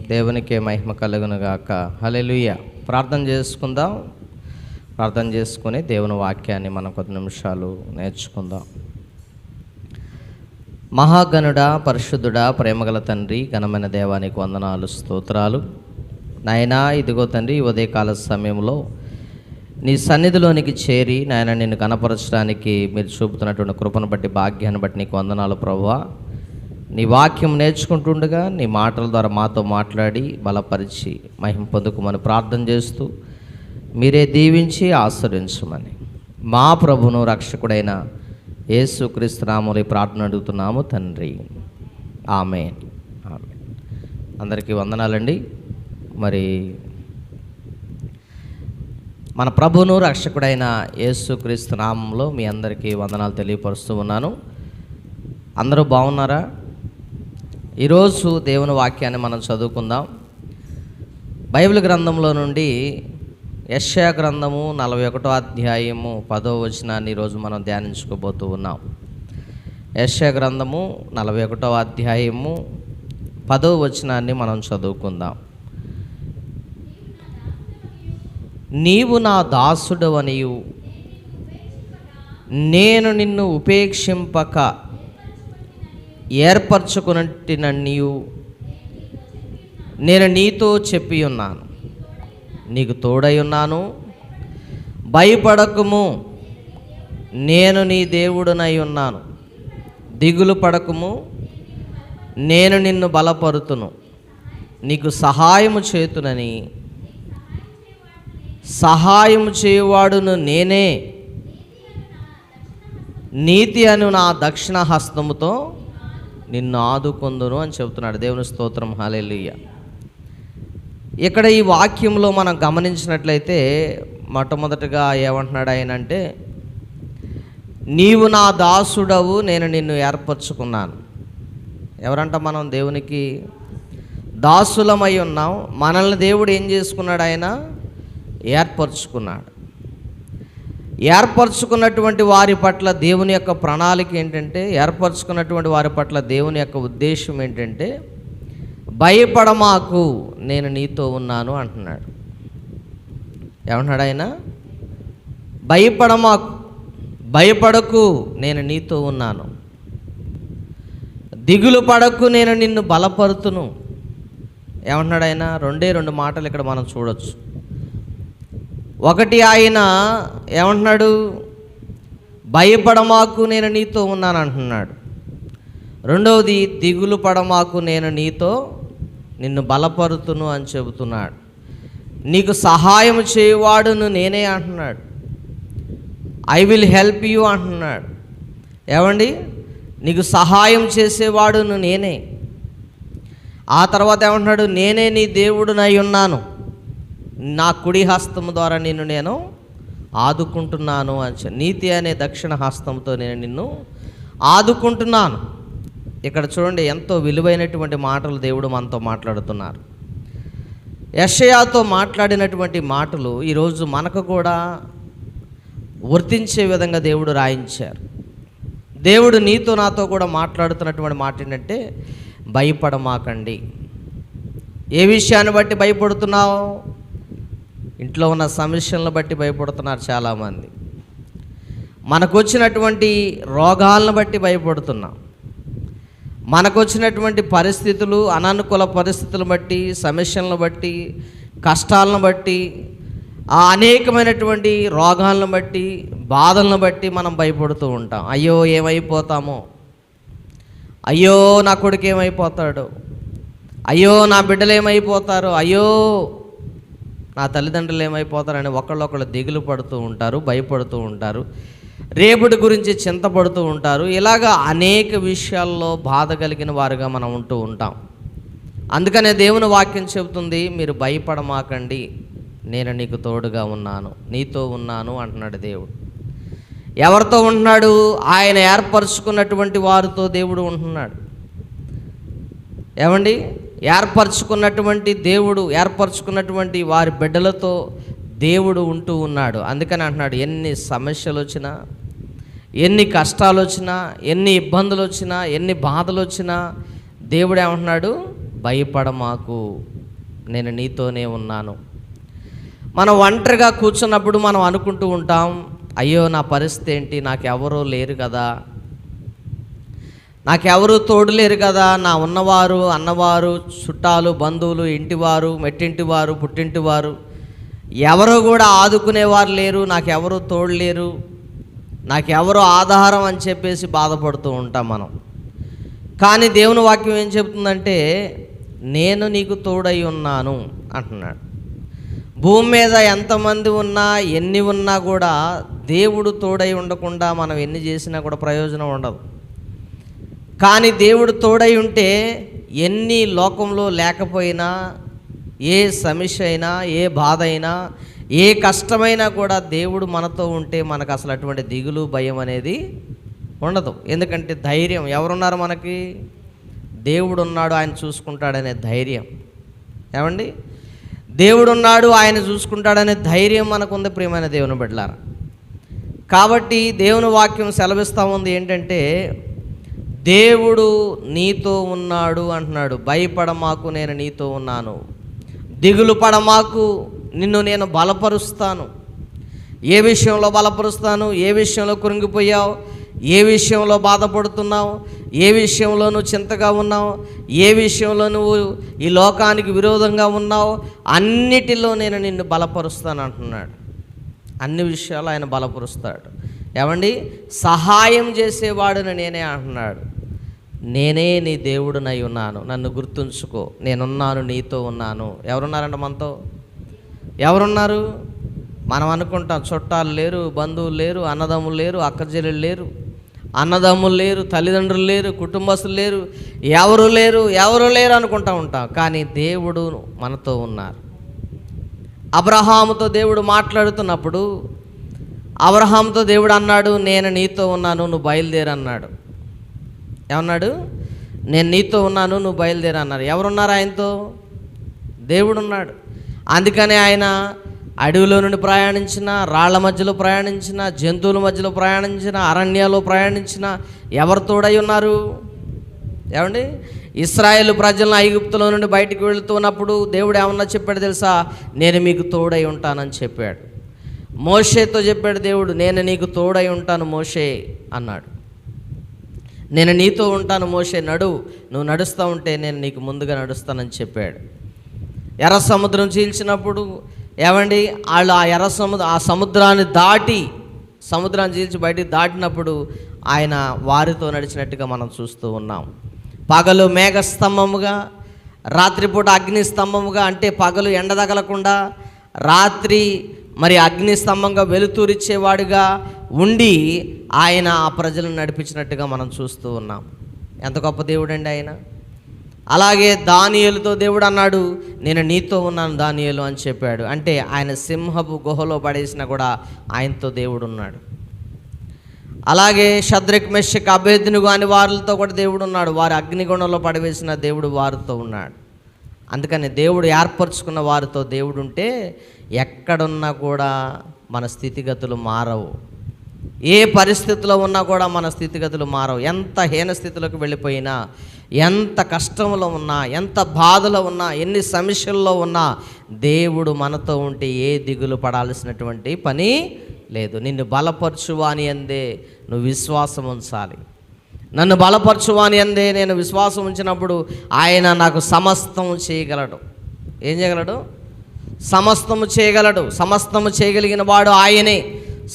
దేవునికే మహిమ కలుగును గాక. హల్లెలూయా. ప్రార్థన చేసుకుందాం. ప్రార్థన చేసుకుని దేవుని వాక్యాన్ని మనం కొద్ది నిమిషాలు నేర్చుకుందాం. మహాగణుడా, పరిశుద్ధుడా, ప్రేమగల తండ్రి, ఘనమైన దేవానికి వందనాలు, స్తోత్రాలు. నాయనా, ఇదిగో తండ్రి, ఉదయకాల సమయంలో నీ సన్నిధిలోనికి చేరి నాయన నిన్ను కనపరచడానికి మీరు చూపుతున్నటువంటి కృపను బట్టి, భాగ్యాన్ని బట్టి నీకు వందనాలు ప్రభువా. నీ వాక్యం నేర్చుకుంటుండగా నీ మాటల ద్వారా మాతో మాట్లాడి బలపరిచి మహిమ పొందుకోమని ప్రార్థన చేస్తూ మీరే దీవించి ఆశీర్వదించమని మా ప్రభును రక్షకుడైన యేసుక్రీస్తు నామములో ఈ ప్రార్థన అడుగుతున్నాము తండ్రి. ఆమేన్. ఆమేన్. అందరికీ వందనాలండి. మరి మన ప్రభును రక్షకుడైన యేసుక్రీస్తు నామములో మీ అందరికీ వందనాలు తెలియపరుస్తూ ఉన్నాను. అందరూ బాగున్నారా? ఈరోజు దేవుని వాక్యాన్ని మనం చదువుకుందాం. బైబిల్ గ్రంథంలో నుండి యెషయా గ్రంథము 41వ అధ్యాయము 10వ వచనాన్ని ఈరోజు మనం ధ్యానించుకోబోతూ ఉన్నాం. యెషయా గ్రంథము 41వ అధ్యాయము 10వ వచనాన్ని మనం చదువుకుందాం. నీవు నా దాసుడవనియు నేను నిన్ను ఉపేక్షింపక ఏర్పరచుకున్నట్టిననియు నేను నీతో చెప్పి ఉన్నాను. నీకు తోడై ఉన్నాను, భయపడకుము, నేను నీ దేవుడునై ఉన్నాను. దిగులు పడకుము, నేను నిన్ను బలపరుతును, నీకు సహాయము చేతునని, సహాయము చేయువాడును నేనే, నీతి అను నా దక్షిణ హస్తముతో నిన్ను ఆదుకొందును అని చెబుతున్నాడు. దేవుని స్తోత్రం. హల్లెలూయా. ఇక్కడ ఈ వాక్యంలో మనం గమనించినట్లయితే మొట్టమొదటిగా ఏమంటున్నాడు ఆయన అంటే, నీవు నా దాసుడవు, నేను నిన్ను ఏర్పరచుకున్నాను. ఎవరంట? మనం దేవునికి దాసులమై ఉన్నాం. మనల్ని దేవుడు ఏం చేసుకున్నాడు? ఆయన ఏర్పరచుకున్నాడు. ఏర్పరచుకున్నటువంటి వారి పట్ల దేవుని యొక్క ప్రణాళిక ఏంటంటే, ఏర్పరచుకున్నటువంటి వారి పట్ల దేవుని యొక్క ఉద్దేశం ఏంటంటే, భయపడమాకు, నేను నీతో ఉన్నాను అంటున్నాడు. ఏమంటున్నాడు ఆయన? భయపడమాకు, భయపడకు, నేను నీతో ఉన్నాను. దిగులు పడకు, నేను నిన్ను బలపరుతును. ఏమంటున్నాడు ఆయన? రెండు మాటలు ఇక్కడ మనం చూడొచ్చు. ఒకటి, ఆయన ఏమంటున్నాడు? భయపడమాకు, నేను నీతో ఉన్నాను అంటున్నాడు. రెండవది, దిగులు పడమాకు, నేను నిన్ను బలపరుతును అని చెబుతున్నాడు. నీకు సహాయం చేయవాడును నేనే అంటున్నాడు. ఐ విల్ హెల్ప్ యూ అంటున్నాడు. ఏమండి? నీకు సహాయం చేసేవాడును నేనే. ఆ తర్వాత ఏమంటున్నాడు? నేనే నీ దేవుడునై ఉన్నాను, నా కుడి హస్తము ద్వారా నేను ఆదుకుంటున్నాను అని. నీతి అనే దక్షిణ హస్తంతో నేను నిన్ను ఆదుకుంటున్నాను. ఇక్కడ చూడండి, ఎంతో విలువైనటువంటి మాటలు దేవుడు మనతో మాట్లాడుతున్నారు. యెషయాతో మాట్లాడినటువంటి మాటలు ఈరోజు మనకు కూడా వర్తించే విధంగా దేవుడు రాయించారు. దేవుడు నీతో నాతో కూడా మాట్లాడుతున్నటువంటి మాట ఏంటంటే, భయపడమాకండి. ఏ విషయాన్ని బట్టి భయపడుతున్నావు? ఇంట్లో ఉన్న సమస్యలను బట్టి భయపడుతున్నారు చాలామంది. మనకు వచ్చినటువంటి రోగాలను బట్టి భయపడుతున్నాం. మనకు వచ్చినటువంటి పరిస్థితులు, అననుకూల పరిస్థితులను బట్టి, సమస్యలను బట్టి, కష్టాలను బట్టి, ఆ అనేకమైనటువంటి రోగాలను బట్టి, బాధలను బట్టి మనం భయపడుతూ ఉంటాం. అయ్యో ఏమైపోతామో, అయ్యో నా కొడుకు ఏమైపోతాడు, అయ్యో నా బిడ్డలు ఏమైపోతారు, అయ్యో నా తల్లిదండ్రులు ఏమైపోతారని ఒకళ్ళొకళ్ళు దిగులు పడుతూ ఉంటారు, భయపడుతూ ఉంటారు, రేపటి గురించి చింతపడుతూ ఉంటారు. ఇలాగా అనేక విషయాల్లో బాధ కలిగిన వారుగా మనం ఉంటూ ఉంటాం. అందుకనే దేవుని వాక్యం చెబుతుంది, మీరు భయపడమాకండి, నేను నీకు తోడుగా ఉన్నాను, నీతో ఉన్నాను అంటున్నాడు దేవుడు. ఎవరితో ఉంటున్నాడు? ఆయన ఏర్పరచుకున్నటువంటి వారితో దేవుడు ఉంటున్నాడు. ఏమండి? ఏర్పరచుకున్నటువంటి దేవుడు ఏర్పరచుకున్నటువంటి వారి బిడ్డలతో దేవుడు ఉంటూ ఉన్నాడు. అందుకని అంటున్నాడు, ఎన్ని సమస్యలు వచ్చినా, ఎన్ని కష్టాలు వచ్చినా, ఎన్ని ఇబ్బందులు వచ్చినా, ఎన్ని బాధలు వచ్చినా దేవుడు ఏమంటున్నాడు, భయపడమాకు, నేను నీతోనే ఉన్నాను. మనం ఒంటరిగా కూర్చున్నప్పుడు మనం అనుకుంటూ ఉంటాం, అయ్యో నా పరిస్థితి ఏంటి, నాకెవరూ లేరు కదా, నాకెవరూ తోడు లేరు కదా, నా ఉన్నవారు అన్నవారు చుట్టాలు బంధువులు ఇంటివారు మెట్టింటివారు పుట్టింటివారు ఎవరో కూడా ఆదుకునేవారు లేరు, నాకెవరూ తోడు లేరు, నాకెవరో ఆధారం అని చెప్పేసి బాధపడుతూ ఉంటాం మనం. కానీ దేవుని వాక్యం ఏం చెప్తుందంటే, నేను నీకు తోడై ఉన్నాను అంటున్నాడు. భూమి మీద ఎంతమంది ఉన్నా ఎన్ని ఉన్నా కూడా దేవుడు తోడై ఉండకుండా మనం ఎన్ని చేసినా కూడా ప్రయోజనం ఉండదు. కానీ దేవుడు తోడై ఉంటే ఎన్ని లోకంలో లేకపోయినా, ఏ సమస్య అయినా, ఏ బాధ అయినా, ఏ కష్టమైనా కూడా దేవుడు మనతో ఉంటే మనకు అసలు అటువంటి దిగులు భయం అనేది ఉండదు. ఎందుకంటే ధైర్యం, ఎవరున్నారు మనకి, దేవుడు ఉన్నాడు, ఆయన చూసుకుంటాడనే ధైర్యం. ఏమండి, దేవుడు ఉన్నాడు, ఆయన చూసుకుంటాడనే ధైర్యం మనకు ఉంది ప్రియమైన దేవుని బిడ్డలారా. కాబట్టి దేవుని వాక్యం సెలవిస్తూ ఉంది ఏంటంటే, దేవుడు నీతో ఉన్నాడు అంటున్నాడు. భయపడమాకు, నేను నీతో ఉన్నాను. దిగులు పడమాకు, నిన్ను నేను బలపరుస్తాను. ఏ విషయంలో బలపరుస్తాను, ఏ విషయంలో కృంగిపోయావు, ఏ విషయంలో బాధపడుతున్నావు, ఏ విషయంలో నువ్వు చింతగా ఉన్నావు, ఏ విషయంలో నువ్వు ఈ లోకానికి విరోధంగా ఉన్నావు, అన్నిటిలో నేను నిన్ను బలపరుస్తాను అంటున్నాడు. అన్ని విషయాలు ఆయన బలపరుస్తాడు. ఏమండి, సహాయం చేసేవాడుని నేనే అంటున్నాడు. నేనే నీ దేవుడునై ఉన్నాను, నన్ను గుర్తుంచుకో, నేనున్నాను, నీతో ఉన్నాను. ఎవరున్నారంట మనతో? ఎవరున్నారు? మనం అనుకుంటాం చుట్టాలు లేరు, బంధువులు లేరు, అన్నదమ్ములు లేరు, అక్కచెల్లెలు లేరు, అన్నదమ్ములు లేరు, తల్లిదండ్రులు లేరు, కుటుంబస్తులు లేరు, ఎవరు లేరు అనుకుంటా ఉంటాం. కానీ దేవుడు మనతో ఉన్నారు. అబ్రహాముతో దేవుడు మాట్లాడుతున్నప్పుడు అబ్రహాముతో దేవుడు అన్నాడు, నేను నీతో ఉన్నాను, నువ్వు బయలుదేరు అన్నాడు. ఏమన్నాడు? నేను నీతో ఉన్నాను, నువ్వు బయలుదేరు అన్నారు. ఎవరున్నారు ఆయనతో? దేవుడు ఉన్నాడు. అందుకనే ఆయన అడవిలో నుండి ప్రయాణించిన, రాళ్ల మధ్యలో ప్రయాణించిన, జంతువుల మధ్యలో ప్రయాణించిన, అరణ్యాల్లో ప్రయాణించిన ఎవరు తోడై ఉన్నారు? ఏమండి, ఇశ్రాయేలు ప్రజలను ఐగుప్తులో నుండి బయటికి వెళుతున్నప్పుడు దేవుడు ఏమన్నా చెప్పాడు తెలుసా? నేను మీకు తోడై ఉంటానని చెప్పాడు. మోషేతో చెప్పాడు దేవుడు, నేను నీకు తోడై ఉంటాను మోషే అన్నాడు. నేను నీతో ఉంటాను మోషే, నువ్వు నడుస్తూ ఉంటే నేను నీకు ముందుగా నడుస్తానని చెప్పాడు. ఎర్ర సముద్రం చీల్చినప్పుడు ఏమండి, వాళ్ళు ఆ సముద్రాన్ని చీల్చి బయటికి దాటినప్పుడు ఆయన వారితో నడిచినట్టుగా మనం చూస్తూ ఉన్నాం. పగలు మేఘస్తంభముగా, రాత్రిపూట అగ్నిస్తంభముగా, అంటే పగలు ఎండ తగలకుండా, రాత్రి మరి అగ్నిస్తంభంగా వెలుతురిచ్చేవాడుగా ఉండి ఆయన ఆ ప్రజలను నడిపించినట్టుగా మనం చూస్తూ ఉన్నాం. ఎంత గొప్ప దేవుడు అండి ఆయన. అలాగే దానియేలుతో దేవుడు అన్నాడు, నేను నీతో ఉన్నాను దానియేలు అని చెప్పాడు. అంటే ఆయన సింహపు గుహలో పడేసినా కూడా ఆయనతో దేవుడు ఉన్నాడు. అలాగే షద్రక్ మెషక్ అబేద్నెగో అని వారితో కూడా దేవుడు ఉన్నాడు. వారు అగ్నిగుణంలో పడవేసిన దేవుడు వారితో ఉన్నాడు. అందుకని దేవుడు ఏర్పరచుకున్న వారితో దేవుడు ఉంటే ఎక్కడున్నా కూడా మన స్థితిగతులు మారవు. ఏ పరిస్థితిలో ఉన్నా కూడా మన స్థితిగతులు మారవు. ఎంత హీన స్థితిలోకి వెళ్ళిపోయినా, ఎంత కష్టంలో ఉన్నా, ఎంత బాధలో ఉన్నా, ఎన్ని సమస్యల్లో ఉన్నా దేవుడు మనతో ఉంటే ఏ దిగులు పడాల్సినటువంటి పని లేదు. నిన్ను బలపరచువాని అందే నువ్వు విశ్వాసం ఉంచాలి. నన్ను బలపరచువాని అందే నేను విశ్వాసం ఉంచినప్పుడు ఆయన నాకు సమస్తము చేయగలడు. ఏం చేయగలడు? సమస్తము చేయగలడు. సమస్తము చేయగలిగిన వాడు ఆయనే.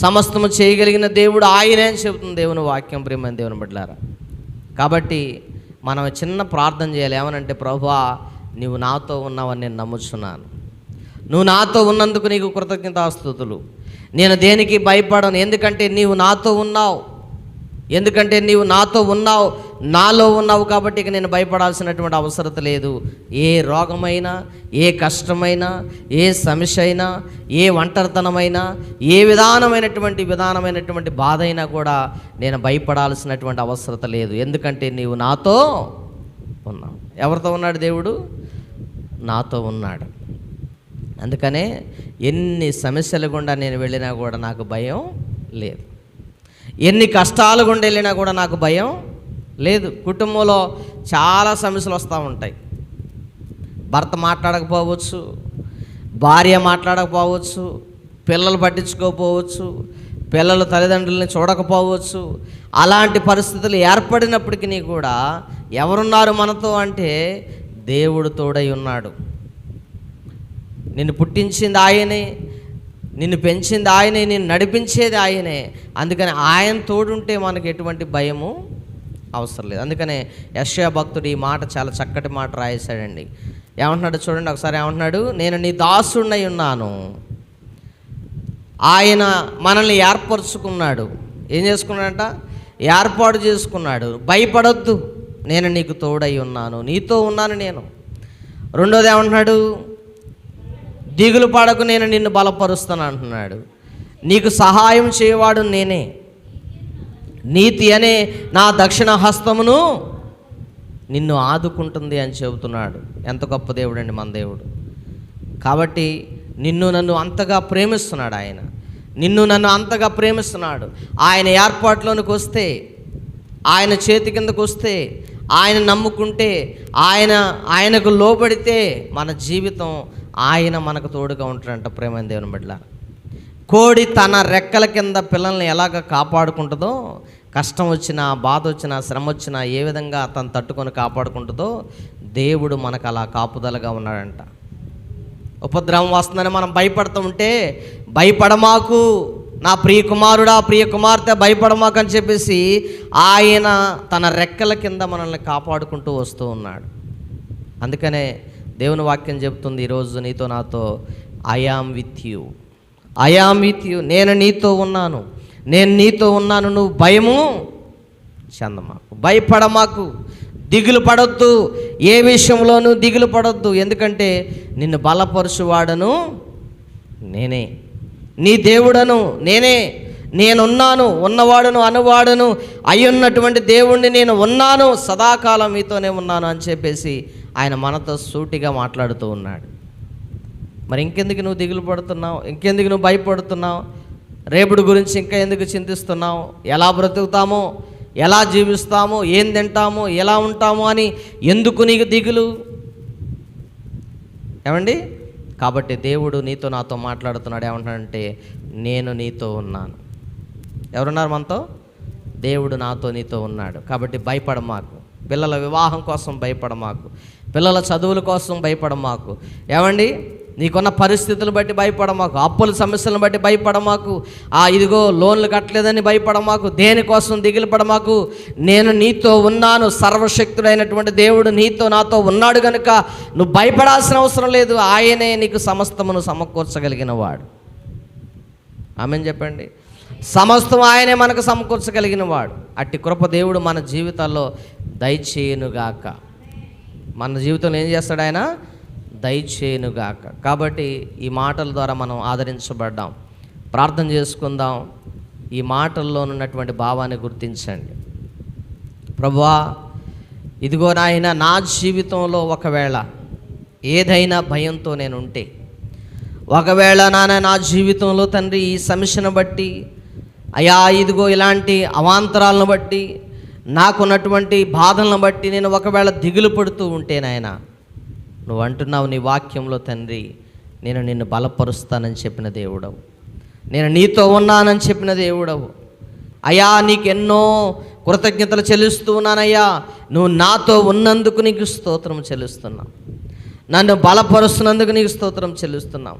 సమస్తము చేయగలిగిన దేవుడు ఆయనే అని చెబుతుంది దేవుని వాక్యం. ప్రియమైన దేవుని బిడ్డలారా, కాబట్టి మనం చిన్న ప్రార్థన చేయాలి. ఏమనంటే, ప్రభువా నీవు నాతో ఉన్నావని నేను నమ్ముచున్నాను. నువ్వు నాతో ఉన్నందుకు నీకు కృతజ్ఞతాస్తుతులు. నేను దేనికి భయపడను, ఎందుకంటే నీవు నాతో ఉన్నావు. నాలో ఉన్నావు కాబట్టి ఇక నేను భయపడాల్సినటువంటి అవసరం లేదు. ఏ రోగమైనా, ఏ కష్టమైనా, ఏ సమస్య అయినా, ఏ ఒంటరితనమైనా, ఏ విధానమైనటువంటి బాధ అయినా కూడా నేను భయపడాల్సినటువంటి అవసరం లేదు. ఎందుకంటే నీవు నాతో ఉన్నావు. ఎవరితో ఉన్నాడు దేవుడు? నాతో ఉన్నాడు. అందుకనే ఎన్ని సమస్యలు గుండా నేను వెళ్ళినా కూడా నాకు భయం లేదు, ఎన్ని కష్టాలు గుండా వెళ్ళినా కూడా నాకు భయం లేదు. కుటుంబంలో చాలా సమస్యలు వస్తూ ఉంటాయి. భర్త మాట్లాడకపోవచ్చు, భార్య మాట్లాడకపోవచ్చు, పిల్లలు పట్టించుకోకపోవచ్చు, పిల్లలు తల్లిదండ్రులని చూడకపోవచ్చు. అలాంటి పరిస్థితులు ఏర్పడినప్పటికీ కూడా ఎవరున్నారు మనతో అంటే దేవుడు తోడై ఉన్నాడు. నిన్ను పుట్టించింది ఆయనే, నిన్ను పెంచింది ఆయనే, నిన్ను నడిపించేది ఆయనే. అందుకని ఆయన తోడుంటే మనకు ఎటువంటి భయము అవసరం లేదు. అందుకనే యెషయా భక్తుడు ఈ మాట చాలా చక్కటి మాట రాయేశాడండి. ఏమంటున్నాడు చూడండి ఒకసారి. ఏమంటున్నాడు? నేను నీ దాసుడినై ఉన్నాను. ఆయన మనల్ని ఏర్పరచుకున్నాడు. ఏం చేసుకున్నాడంట? ఏర్పాటు చేసుకున్నాడు. భయపడొద్దు, నేను నీకు తోడై ఉన్నాను, నీతో ఉన్నాను నేను. రెండోది ఏమంటున్నాడు? దిగులు పడకు, నేను నిన్ను బలపరుస్తాను అంటున్నాడు. నీకు సహాయం చేయవాడు నేనే, నీతి అనే నా దక్షిణ హస్తమును నిన్ను ఆదుకుంటుంది అని చెబుతున్నాడు. ఎంత గొప్ప దేవుడు అండి మన దేవుడు. కాబట్టి నిన్ను నన్ను అంతగా ప్రేమిస్తున్నాడు ఆయన, నిన్ను నన్ను అంతగా ప్రేమిస్తున్నాడు. ఆయన ఏర్పాట్లోనికి వస్తే, ఆయన చేతి కిందకు వస్తే, ఆయన నమ్ముకుంటే, ఆయనకు లోబడితే మన జీవితం ఆయన మనకు తోడుగా ఉంటాడంట. ప్రేమ దేవుని బిడ్డల, కోడి తన రెక్కల కింద పిల్లల్ని ఎలాగ కాపాడుకుంటుందో, కష్టం వచ్చినా, బాధ వచ్చినా, శ్రమ వచ్చినా ఏ విధంగా తను తట్టుకొని కాపాడుకుంటుందో దేవుడు మనకు అలా కాపుదలగా ఉన్నాడంట. ఉపద్రవం వస్తుందని మనం భయపడుతూ ఉంటే, భయపడమాకు నా ప్రియ కుమారుడా, ప్రియ కుమార్తె, భయపడమాకు అని చెప్పేసి ఆయన తన రెక్కల కింద మనల్ని కాపాడుకుంటూ వస్తూ ఉన్నాడు. అందుకనే దేవుని వాక్యం చెప్తుంది ఈరోజు నీతో నాతో, I am with you, I am with you, నేను నీతో ఉన్నాను, నేను నీతో ఉన్నాను, నువ్వు భయము చెందమాకు, భయపడమాకు, దిగులు పడొద్దు, ఏ విషయంలోనూ దిగులు పడొద్దు. ఎందుకంటే నిన్ను బలపరుచువాడను నేనే, నీ దేవుడను నేనే, నేనున్నాను, ఉన్నవాడును అనువాడును అయ్యున్నటువంటి దేవుణ్ణి నేను ఉన్నాను, సదాకాలం మీతోనే ఉన్నాను అని చెప్పేసి ఆయన మనతో సూటిగా మాట్లాడుతూ ఉన్నాడు. మరి ఇంకెందుకు నువ్వు దిగులు పడుతున్నావు? ఇంకెందుకు నువ్వు భయపడుతున్నావు? రేపుడు గురించి ఇంకా ఎందుకు చింతిస్తున్నావు? ఎలా బ్రతుకుతామో, ఎలా జీవిస్తామో, ఏం తింటామో, ఎలా ఉంటామో అని ఎందుకు నీకు దిగులు? ఏమండి? కాబట్టి దేవుడు నీతో నాతో మాట్లాడుతున్నాడు. ఏమంటాడంటే నేను నీతో ఉన్నాను. ఎవరున్నారు మనతో? దేవుడు నాతో నీతో ఉన్నాడు. కాబట్టి భయపడమాకు, పిల్లల వివాహం కోసం భయపడమాకు, పిల్లల చదువుల కోసం భయపడమాకు. ఏమండి? నీకున్న పరిస్థితులను బట్టి భయపడమాకు, అప్పుల సమస్యలను బట్టి భయపడమాకు, ఇదిగో లోన్లు కట్టలేదని భయపడమాకు, దేనికోసం దిగులు పడమాకు. నేను నీతో ఉన్నాను, సర్వశక్తుడైనటువంటి దేవుడు నీతో నాతో ఉన్నాడు కనుక నువ్వు భయపడాల్సిన అవసరం లేదు. ఆయనే నీకు సమస్తమును సమకూర్చగలిగిన వాడు. ఆమేన్ చెప్పండి. సమస్తం ఆయనే మనకు సమకూర్చగలిగిన వాడు. అట్టి కృప దేవుడు మన జీవితాల్లో దయచేయునుగాక. మన జీవితంలో ఏం చేస్తాడు ఆయన? దయచేయునుగాక. కాబట్టి ఈ మాటల ద్వారా మనం ఆదరించబడ్డాం. ప్రార్థన చేసుకుందాం. ఈ మాటల్లో ఉన్నటువంటి భావాన్ని గుర్తించండి. ప్రభువా, ఇదిగో నాయన, నా జీవితంలో ఒకవేళ ఏదైనా భయంతో నేను ఉంటే, ఒకవేళ నా జీవితంలో తండ్రి ఈ సమస్యను బట్టి, అయా ఇదిగో ఇలాంటి అవాంతరాలను బట్టి, నాకున్నటువంటి బాధలను బట్టి నేను ఒకవేళ దిగులు పడుతూ ఉంటే నాయన, నువ్వు అంటున్నావు నీ వాక్యంలో తండ్రి, నేను నిన్ను బలపరుస్తానని చెప్పిన దేవుడవు, నేను నీతో ఉన్నానని చెప్పిన దేవుడవు. అయ్యా నీకు ఎన్నో కృతజ్ఞతలు చెల్లిస్తూ ఉన్నానయ్యా. నువ్వు నాతో ఉన్నందుకు నీకు స్తోత్రం చెల్లిస్తున్నావు, నన్ను బలపరుస్తున్నందుకు నీకు స్తోత్రం చెల్లిస్తున్నాం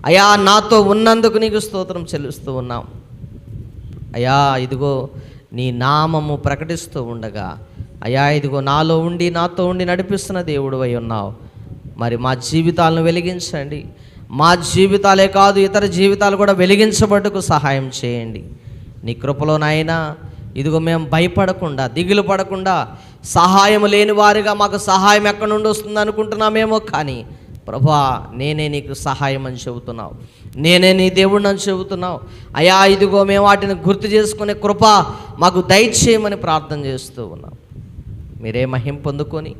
అయ్యా, నాతో ఉన్నందుకు నీకు స్తోత్రం చెల్లిస్తూ ఉన్నాం అయ్యా. ఇదిగో నీ నామము ప్రకటిస్తూ ఉండగా అయ్యా, ఇదిగో నాలో ఉండి నాతో ఉండి నడిపిస్తున్న దేవుడు అయి ఉన్నావు. మరి మా జీవితాలను వెలిగించండి. మా జీవితాలే కాదు, ఇతర జీవితాలు కూడా వెలిగించబట్టుకు సహాయం చేయండి. నీ కృపలో నాయనా, ఇదిగో మేము భయపడకుండా, దిగులు పడకుండా, సహాయం లేని వారిగా మాకు సహాయం ఎక్కడి నుండి వస్తుంది అనుకుంటున్నామేమో, కానీ ప్రభువా నేనే నీకు సహాయం అని చెబుతున్నావు, నేనే నీ దేవుడిని అని చెబుతున్నావు అయ్యా. ఇదిగో మేము వాటిని గుర్తు చేసుకునే కృప మాకు దయచేయమని ప్రార్థన చేస్తూ ఉన్నాం. మీరే మహిమ పొందుకొని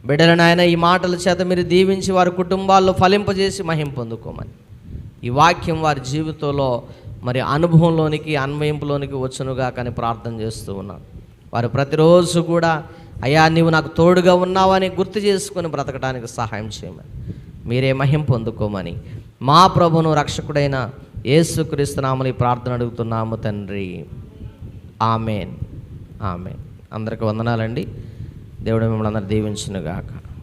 బిడ్డలను ఆయన ఈ మాటల చేత మీరు దీవించి వారి కుటుంబాల్లో ఫలింపజేసి మహిమ పొందుకోమని, ఈ వాక్యం వారి జీవితంలో మరి అనుభవంలోనికి అన్వయింపులోనికి వచ్చునుగా కానీ ప్రార్థన చేస్తూ ఉన్నాను. వారు ప్రతిరోజు కూడా అయ్యా నీవు నాకు తోడుగా ఉన్నావని గుర్తు చేసుకొని బ్రతకడానికి సహాయం చేయమని, మీరే మహిమ పొందుకోమని మా ప్రభువును రక్షకుడైన యేసుక్రీస్తు నామములో ఈ ప్రార్థన అడుగుతున్నాము తండ్రి. ఆమెన్. ఆమెన్. అందరికీ వందనాలండి. దేవుడు మిమ్మల్ని అందరూ దీవించునుగాక.